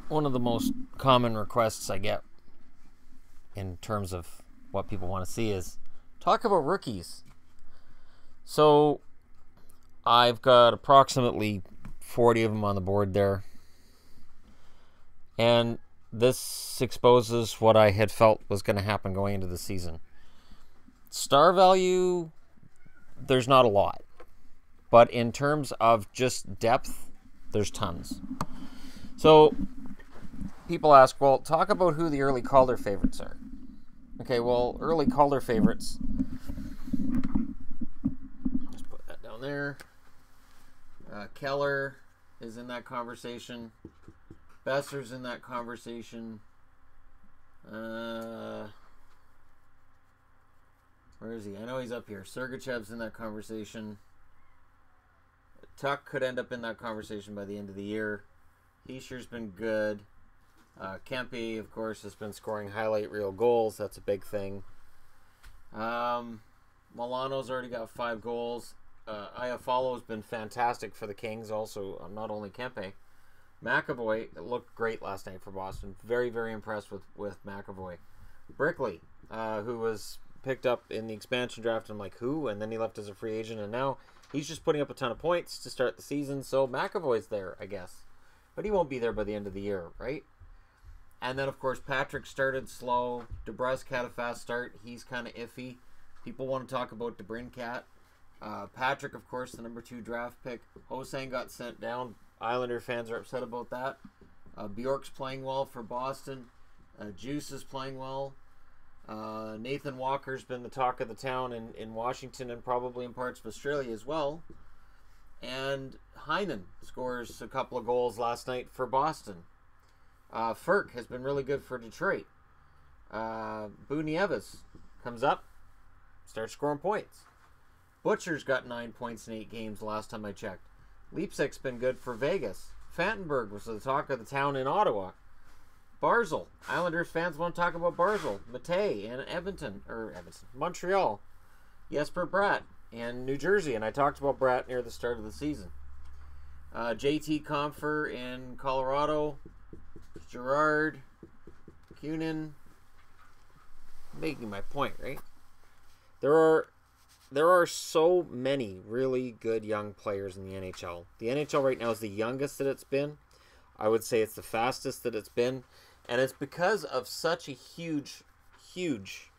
one of the most common requests I get in terms of what people want to see is talk about rookies. So I've got approximately 40 of them on the board there. And this exposes what I had felt was going to happen going into the season. Star value, there's not a lot. But in terms of just depth, there's tons. So people ask, well, talk about who the early Calder favorites are. Okay, well, early Calder favorites. Just put that down there. Keller is in that conversation. Besser's in that conversation. Where is he? I know he's up here. Sergachev's in that conversation. Tuck could end up in that conversation by the end of the year. Heischer's been good. Kempe, of course, has been scoring highlight reel goals. That's a big thing. Milano's already got 5 goals. Iafallo's been fantastic for the Kings. Also, not only Kempe. McAvoy looked great last night for Boston. Very, very impressed with McAvoy. Brickley, who was picked up in the expansion draft. I'm like, who? And then he left as a free agent. And now he's just putting up a ton of points to start the season. So McAvoy's there, I guess. But he won't be there by the end of the year, right? And then, of course, Patrick started slow. DeBrusk had a fast start. He's kind of iffy. People want to talk about DeBrincat. Patrick, of course, the number 2 draft pick. Hosang got sent down. Islander fans are upset about that. Bjork's playing well for Boston. Juice is playing well. Nathan Walker's been the talk of the town in Washington and probably in parts of Australia as well. And Heinen scores a couple of goals last night for Boston. Ferk has been really good for Detroit. Bunievis comes up, starts scoring points. Butcher's got 9 points in 8 games last time I checked. Leipzig's been good for Vegas. Fantenberg was the talk of the town in Ottawa. Barzal. Islanders fans want to talk about Barzal. Matei in Montreal. Jesper Bratt in New Jersey. And I talked about Bratt near the start of the season. JT Compher in Colorado. Gerard. Kunin. Making my point, right? There are so many really good young players in the NHL. The NHL right now is the youngest that it's been. I would say it's the fastest that it's been. And it's because of such a huge, huge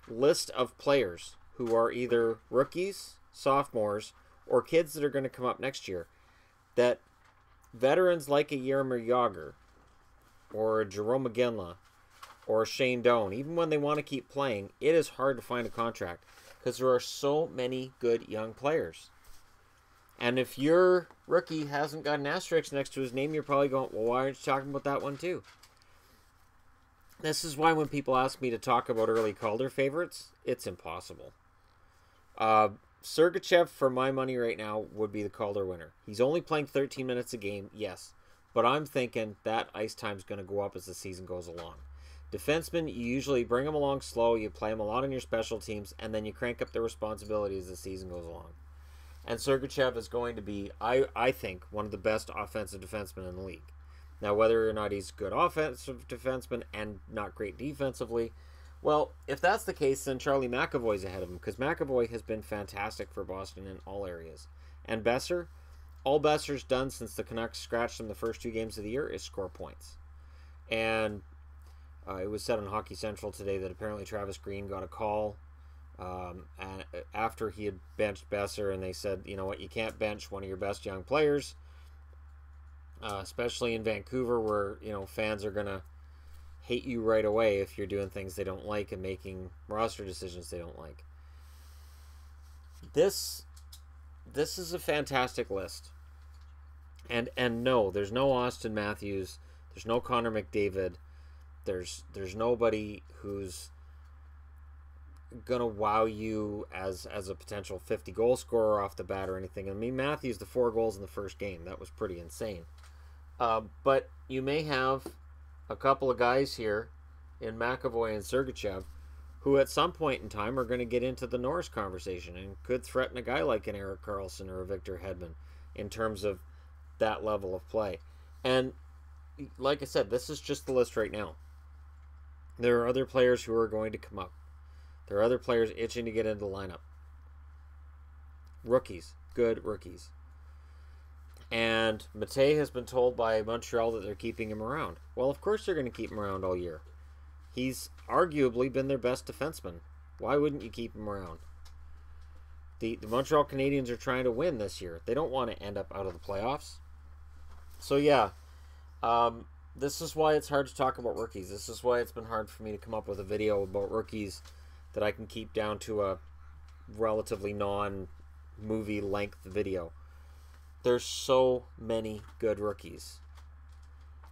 list of players who are either rookies, sophomores, or kids that are going to come up next year. That veterans like a Jaromir Jagr, or a Jerome McGinley, or a Shane Doan, even when they want to keep playing, it is hard to find a contract. Because there are so many good young players. And if your rookie hasn't got an asterisk next to his name, you're probably going, well, why aren't you talking about that one too? This is why when people ask me to talk about early Calder favorites, it's impossible. Sergachev, for my money right now, would be the Calder winner. He's only playing 13 minutes a game, yes. But I'm thinking that ice time's going to go up as the season goes along. Defensemen, you usually bring them along slow, you play them a lot on your special teams, and then you crank up their responsibility as the season goes along. And Sergachev is going to be, I think, one of the best offensive defensemen in the league. Now, whether or not he's a good offensive defenseman and not great defensively, well, if that's the case, then Charlie McAvoy's ahead of him, because McAvoy has been fantastic for Boston in all areas. And Besser, all Besser's done since the Canucks scratched him the first 2 games of the year is score points. And it was said on Hockey Central today that apparently Travis Green got a call after he had benched Besser, and they said, you know what, you can't bench one of your best young players, especially in Vancouver where, you know, fans are going to hate you right away if you're doing things they don't like and making roster decisions they don't like. This is a fantastic list. And no, there's no Austin Matthews, there's no Connor McDavid. There's nobody who's gonna wow you as a potential 50 goal scorer off the bat or anything. I mean, Matthews, the 4 goals in the first game, that was pretty insane. But you may have a couple of guys here in McAvoy and Sergachev who at some point in time are going to get into the Norris conversation and could threaten a guy like an Erik Karlsson or a Victor Hedman in terms of that level of play. And like I said, this is just the list right now. There are other players who are going to come up. There are other players itching to get into the lineup. Rookies. Good rookies. And Mate has been told by Montreal that they're keeping him around. Well, of course they're going to keep him around all year. He's arguably been their best defenseman. Why wouldn't you keep him around? The Montreal Canadiens are trying to win this year. They don't want to end up out of the playoffs. So, yeah. This is why it's hard to talk about rookies. This is why it's been hard for me to come up with a video about rookies that I can keep down to a relatively non-movie length video. There's so many good rookies.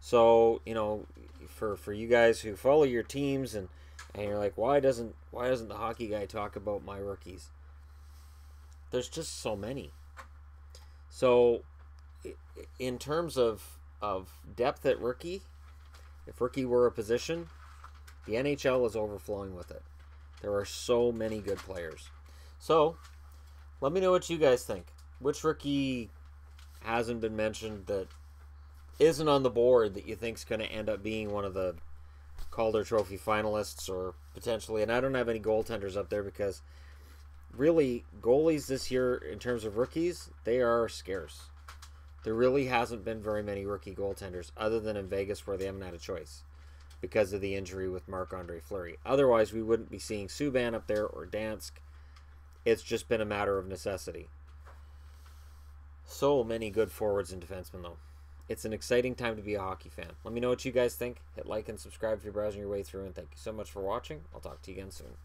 So, you know, for you guys who follow your teams and you're like, why doesn't the hockey guy talk about my rookies? There's just so many. So, in terms of depth at rookie, if rookie were a position, the NHL is overflowing with it. There are so many good players. So, let me know what you guys think. Which rookie hasn't been mentioned that isn't on the board that you think is going to end up being one of the Calder Trophy finalists, or potentially, and I don't have any goaltenders up there because really goalies this year in terms of rookies, they are scarce. There really hasn't been very many rookie goaltenders other than in Vegas where they haven't had a choice because of the injury with Marc-Andre Fleury. Otherwise, we wouldn't be seeing Subban up there or Dansk. It's just been a matter of necessity. So many good forwards and defensemen, though. It's an exciting time to be a hockey fan. Let me know what you guys think. Hit like and subscribe if you're browsing your way through, and thank you so much for watching. I'll talk to you again soon.